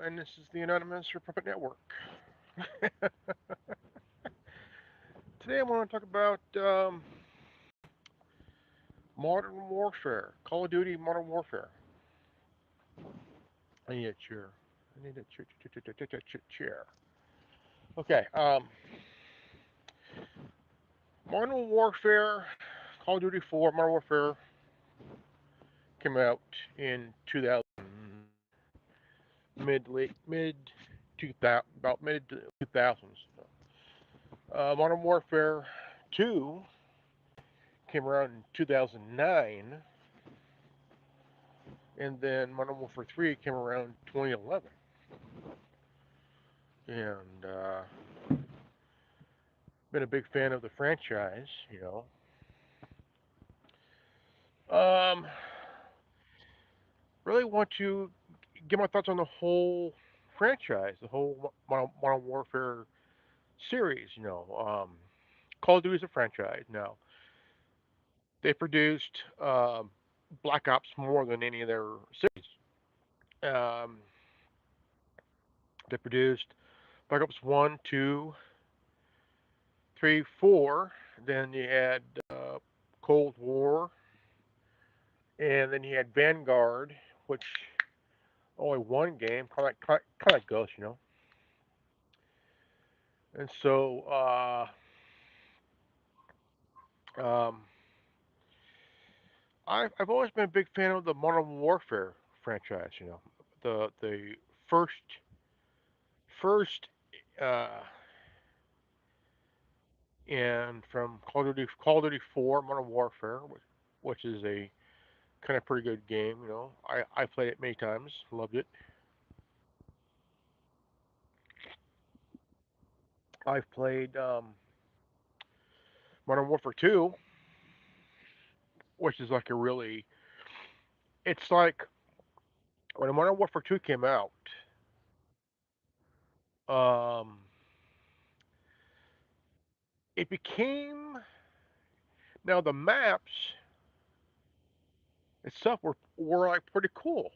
and this is the Anonymous Republic Network. Today I want to talk about Modern Warfare, Call of Duty Modern Warfare. I need a chair. I need a chair. Okay, Modern Warfare, Call of Duty 4, Modern Warfare came out in 2000, mid 2000, about mid 2000s. Modern Warfare 2 came around in 2009, and then Modern Warfare 3 came around 2011. And been a big fan of the franchise, Um, really want to get my thoughts on the whole franchise, the whole Modern Warfare series. Call of Duty is a franchise now. They produced Black Ops more than any of their series. Um, they produced Black Ops 1, 2, 3, 4. Then you had Cold War, and then you had Vanguard, which only one game, kind of Ghost. And so um, I've always been a big fan of the Modern Warfare franchise. The first uh, and from Call of Duty 4 Modern Warfare, which is a kind of pretty good game. I played it many times, loved it. I've played Modern Warfare 2, which is like a really, it's like when Modern Warfare 2 came out. Um, it became now the maps itself were like pretty cool,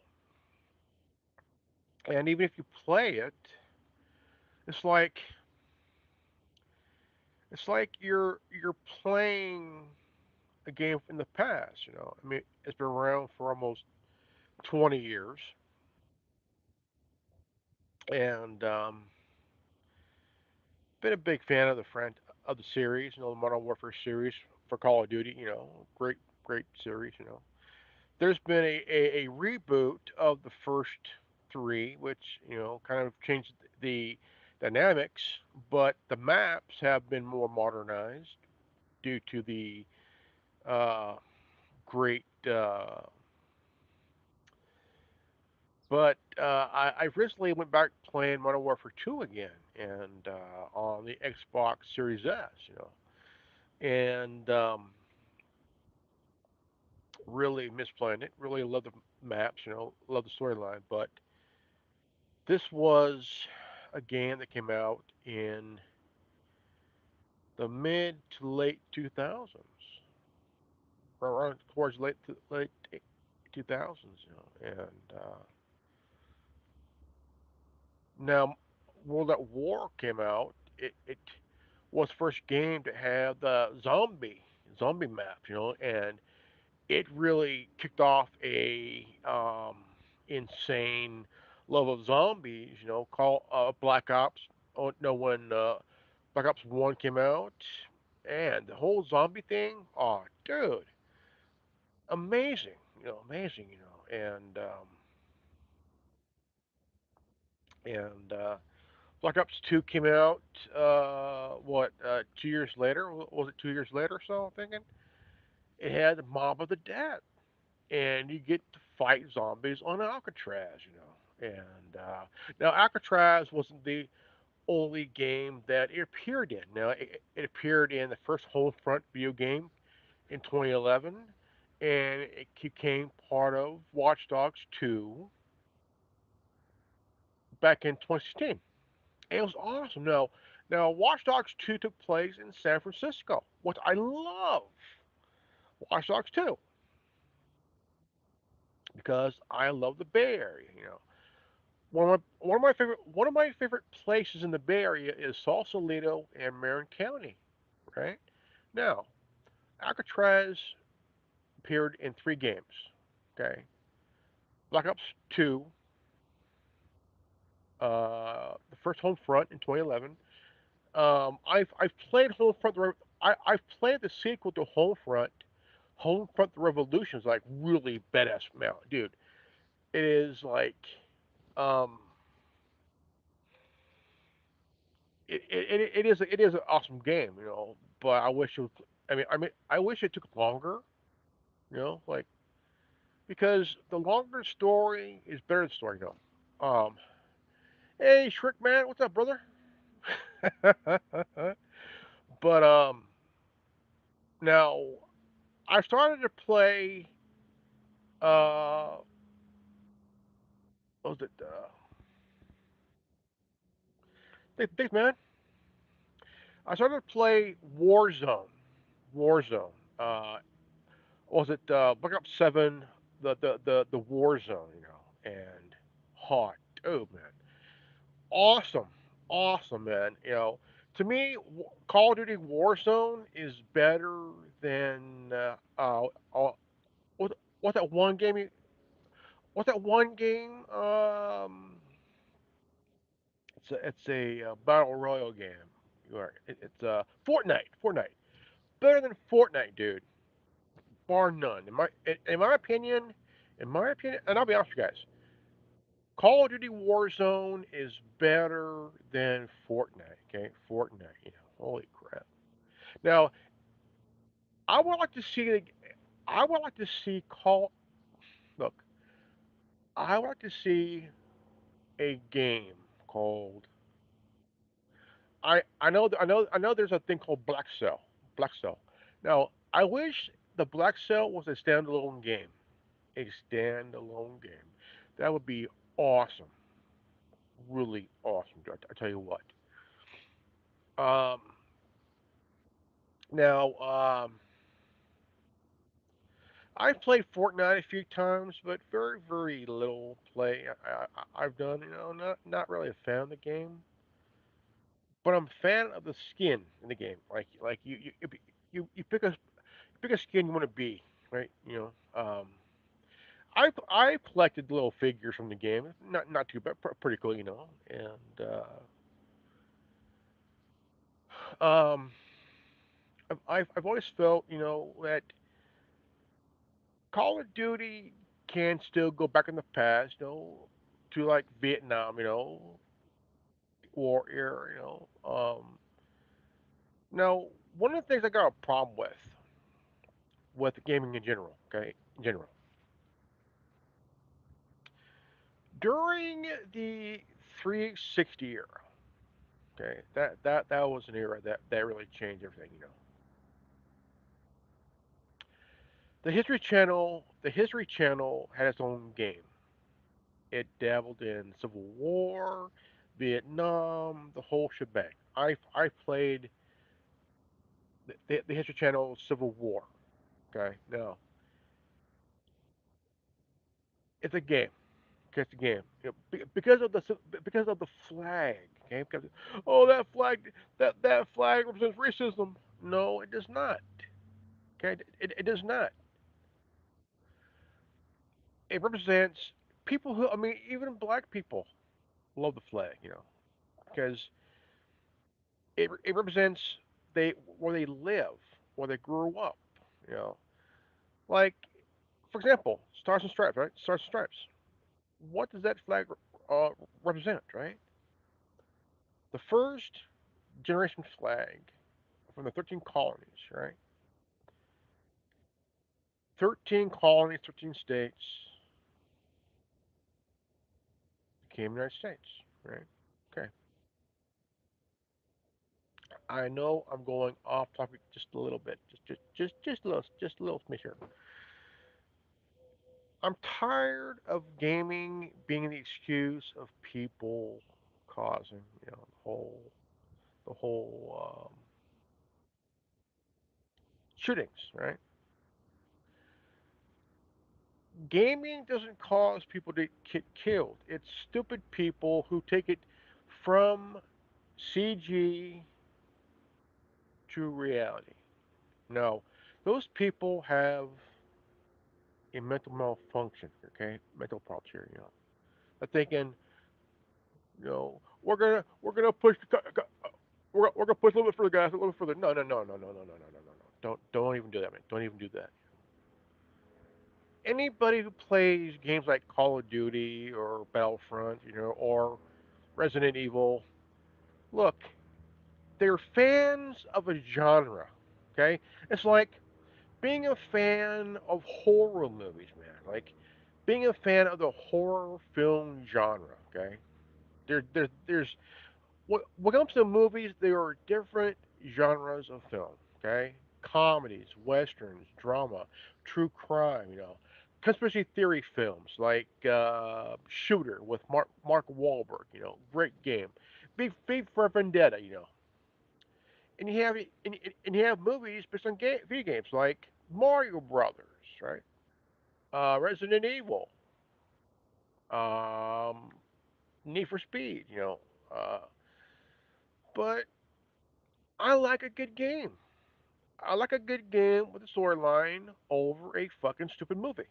and even if you play it, it's like you're playing a game in the past. I mean, it's been around for almost 20 years, and been a big fan of the series. The Modern Warfare series for Call of Duty. Great series. There's been a reboot of the first three, which kind of changed the dynamics, but the maps have been more modernized due to the uh, great. I recently went back playing Modern Warfare 2 again, and on the Xbox Series S, and really miss playing it. Really love the maps, love the storyline, but this was a game that came out in the mid to late 2000s, around towards late 2000s, and now World at War came out. It was the first game to have the zombie map, and it really kicked off a insane love of zombies. Call Black Ops. Oh no, when Black Ops 1 came out, and the whole zombie thing. Oh, dude, amazing. Amazing. And Black Ops 2 came out. What? 2 years later? Was it 2 years later? Or so I'm thinking it had the Mob of the Dead, and you get to fight zombies on Alcatraz. And now Alcatraz wasn't the only game that it appeared in. Now it appeared in the first Homefront video game in 2011, and it became part of Watch Dogs 2 back in 2016. And it was awesome. Now Watch Dogs 2 took place in San Francisco, which I love. Watch Dogs 2 because I love the Bay Area. one of my favorite places in the Bay Area is Sausalito and Marin County. Right now, Alcatraz appeared in three games. Okay, Black Ops 2, the first Homefront in 2011. I've played Homefront. I've played the sequel to Homefront. Homefront: The Revolution is like really badass, man, dude. It is like um, it is an awesome game, you know. But I wish it. I wish it took longer, you know, like because the longer story is better than story, you know. Hey, Shriek man, what's up, brother? But now I started to play. Uh, what was it? Thanks, man. I started to play Warzone. Warzone. Uh, was it Black Ops 7? The Warzone, you know, and hot. Oh man, awesome, awesome, man. You know, to me, Call of Duty Warzone is better than what what that one game? What that one game? It's a battle royale game. It's Fortnite. Fortnite better than Fortnite, dude, bar none. In my opinion, and I'll be honest with you guys, Call of Duty Warzone is better than Fortnite. Okay, Fortnite. You know, holy crap. Now, I would like to see. I would like to see Call. Look, I would like to see a game called. I know. There's a thing called Black Cell. Black Cell. Now, I wish the Black Cell was a standalone game. A standalone game. That would be awesome. Really awesome. I tell you what. Um, now, I've played Fortnite a few times, but very, very little play I've done. You know, not really a fan of the game, but I'm a fan of the skin in the game. Like you pick a skin you want to be, right? You know, I collected little figures from the game. Not too bad, pretty cool, you know. And um, I've always felt, you know, that Call of Duty can still go back in the past, you know, to like Vietnam, you know, war era, you know. Now, one of the things I got a problem with gaming in general, okay, in general, during the 360 era, okay, that was an era that really changed everything, you know. The History Channel had its own game. It dabbled in Civil War, Vietnam, the whole shebang. I played the History Channel Civil War. Okay, now it's a game. Okay, it's a game. You know, because of the flag. Okay, because oh that flag represents racism. No, it does not. Okay, it does not. It represents people who I mean even black people love the flag. You know because it represents they where they live, where they grew up. You know, like for example, Stars and Stripes, right? Stars and Stripes. What does that flag uh, represent, right? The first generation flag from the 13 colonies, right? 13 colonies, 13 states became the United States, right? Okay. I know I'm going off topic just a little bit, just a little smidge here. I'm tired of gaming being the excuse of people causing, you know, the whole shootings, right? gaming doesn't cause people to get killed. It's stupid people who take it from CG to reality. No, those people have a mental malfunction. Okay, mental problems here. They're thinking, we're gonna push we're gonna push a little bit further, guys, a little bit further. No, no, no, no, no, no, no, no, no, no, no. Don't even do that, man. Don't even do that. Anybody who plays games like Call of Duty or Battlefront, or Resident Evil, look, they're fans of a genre. Okay, it's like being a fan of horror movies, man. Like being a fan of the horror film genre. Okay, there's when it comes to movies, there are different genres of film. Okay, comedies, westerns, drama, true crime. Conspiracy theory films like Shooter with Mark Wahlberg. Great game. Big for Vendetta. And you have movies based on video games like Mario Brothers, right? Resident Evil, um, Need for Speed. Uh, but I like a good game. I like a good game with a storyline over a fucking stupid movie.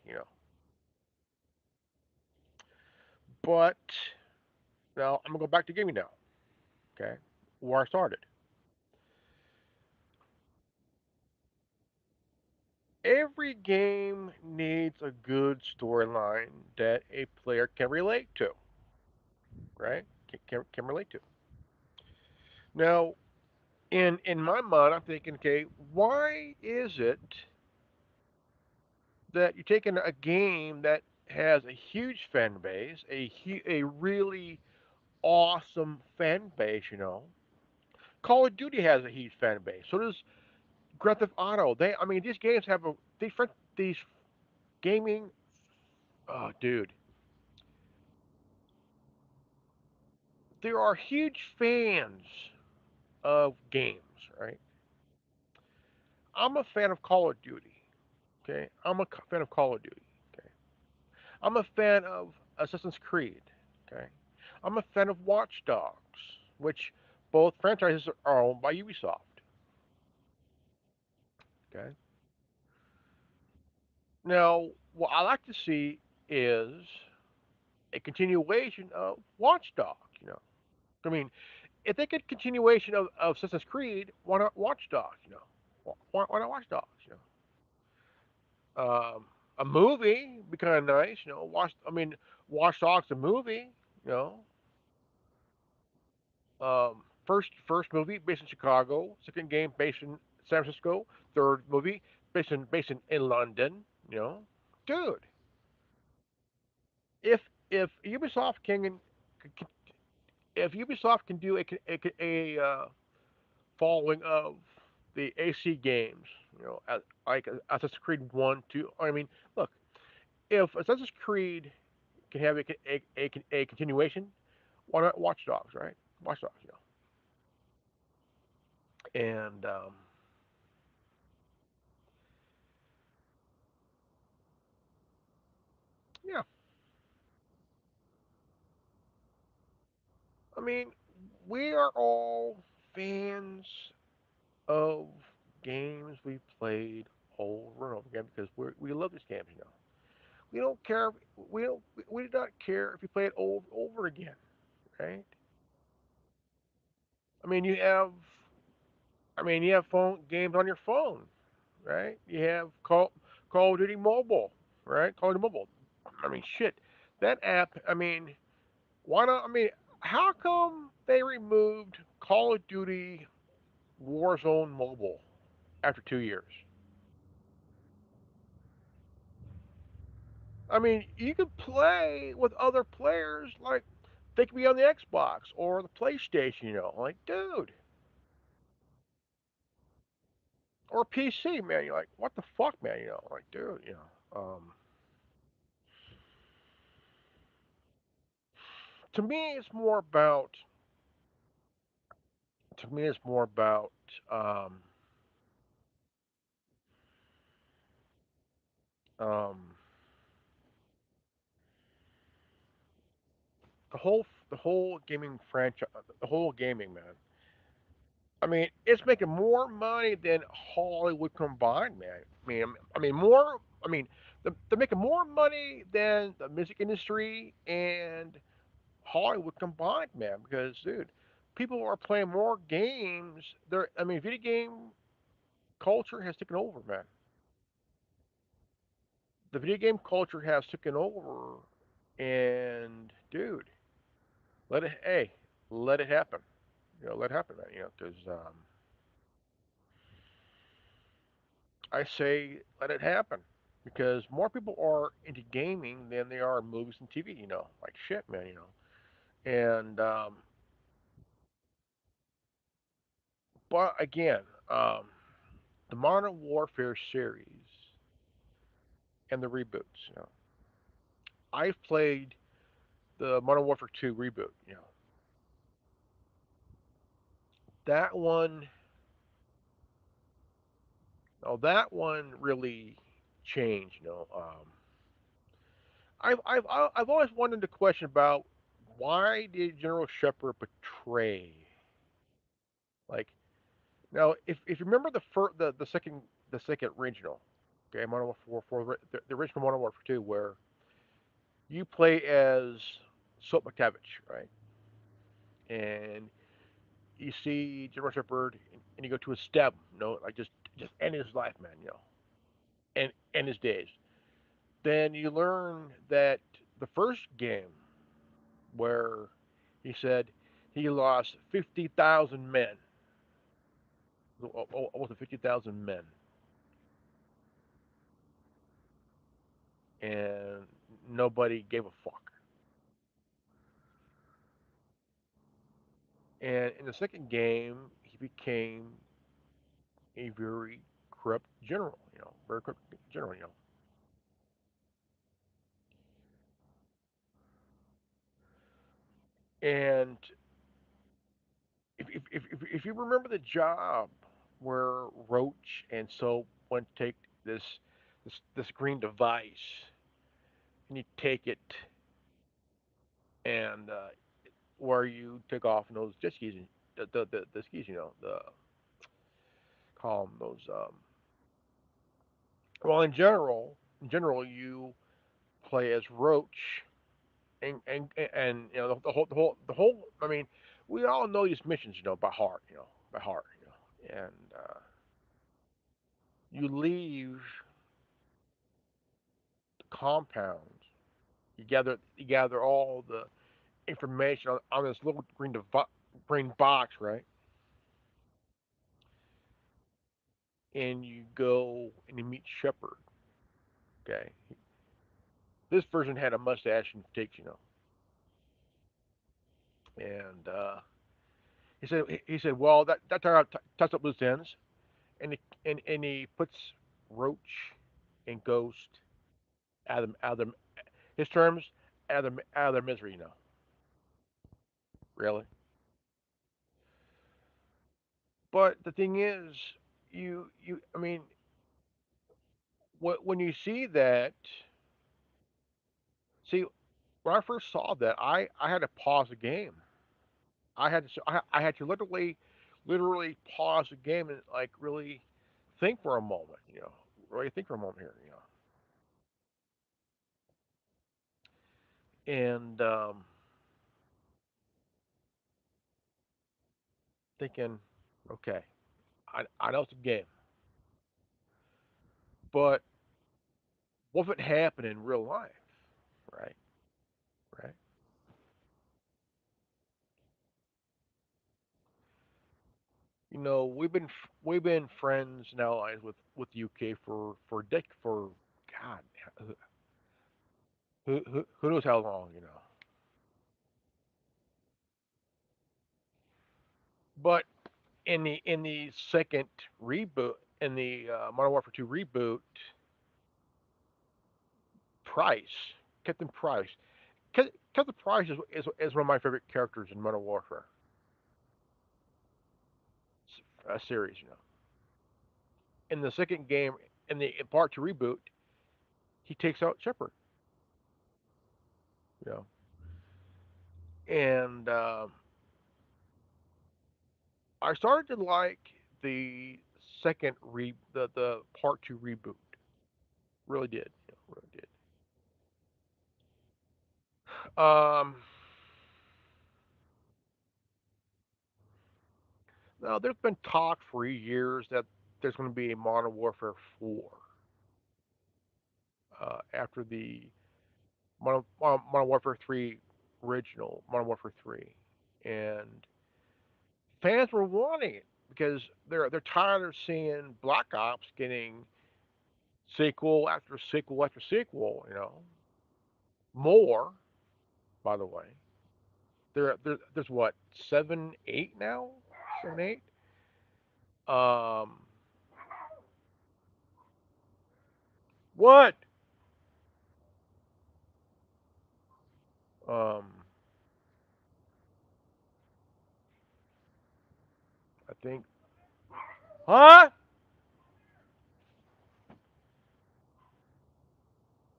But now I'm gonna go back to gaming now. Okay, where I started. Every game needs a good storyline that a player can relate to, right? Can relate to. Now, in my mind, I'm thinking, okay, why is it that you're taking a game that has a huge fan base, a really awesome fan base, Call of Duty has a huge fan base. So does Grand Theft Auto. I mean, these games have these gaming. Oh, dude, there are huge fans of games, right? I'm a fan of Call of Duty. Okay, I'm a fan of Call of Duty. Okay, I'm a fan of Assassin's Creed. Okay, I'm a fan of Watch Dogs, which both franchises are owned by Ubisoft. Okay, now what I like to see is a continuation of Watch Dogs. I mean, if they get continuation of Assassin's Creed, why not Watch Dogs? Why not Watch Dogs? A movie would be kind of nice. Watch Dogs a movie. You know, first movie based in Chicago, second game based in San Francisco, third movie based in London. You know, dude, if if Ubisoft can if Ubisoft can do a following of the AC games, like Assassin's Creed 1, 2. I mean, look, if Assassin's Creed can have a continuation, why not Watch Dogs, right? Watch Dogs, And yeah, I mean, we are all fans of games we played over and over again because we love these games. We don't care. We don't. We do not care if you play it over again, right? I mean, you have you have phone games on your phone, right? You have Call of Duty Mobile, right? Call of Duty Mobile. I mean, shit, that app. Why not? How come they removed Call of Duty Warzone Mobile after 2 years? You could play with other players, like they could be on the Xbox or the PlayStation. Like, dude, or PC, man. You're like, what the fuck, man? Like, dude, to me, it's more about to me it's more about um, um, the whole gaming franchise, the whole gaming man. I mean, it's making more money than Hollywood combined, man. I mean more. I mean, they're making more money than the music industry and Hollywood combined, man. Because, dude, people are playing more games. I mean, video game culture has taken over, man. The video game culture has taken over, and dude, hey, let it happen. Let it happen, man. Because I say let it happen because more people are into gaming than they are movies and TV. Like shit, man. And but again, um, the Modern Warfare series and the reboots. I've played the Modern Warfare 2 reboot. That one. Oh, that one really changed. I've always wondered the question about why did General Shepard betray? Like, now, if you remember the second regional, okay, Modern Warfare for the original Modern Warfare 2, where you play as Soap McTavish, right? And you see General Shepard, and you go to his stab him, like just end his life, man, and end his days. Then you learn that the first game, where he said he lost 50,000 men, almost 50,000 men, and nobody gave a fuck. And in the second game, he became a very corrupt general, very corrupt general. And if you remember the job where Roach and Soap went to take this green device, and you take it, and where you take off those jet skis, the skis, the call them those. Well, in general, you play as Roach, and the whole. I mean, we all know these missions, by heart, by heart, and you leave the compound. You gather all the information on this little green box, right? And you go and you meet Shepard. Okay, this version had a mustache and takes, and he said, well, that's up loose ends, and he puts Roach and Ghost out of his terms, out of their misery, really. But the thing is, I mean, when you see, when I first saw that, I had to pause the game. I had to literally pause the game and like really think for a moment, really think for a moment here, and thinking, okay, I know it's a game, but what if it happened in real life, right? Right? We've been friends now with UK for God, who knows how long, But in the second reboot, in the Modern Warfare 2 reboot, Price, Captain Price, Captain Price is one of my favorite characters in Modern Warfare series. In the second game, in the Part 2 reboot, he takes out Shepard. You know, and I started to like the the part two reboot. Really did, really did. Um, Now there's been talk for years that there's going to be a Modern Warfare 4 after the Modern Warfare 3 original Modern Warfare 3, and fans were wanting it because they're tired of seeing Black Ops getting sequel after sequel after sequel. More, by the way. There's what, 7, 8 now, 7, 8. Um, what? Um, I think. Huh?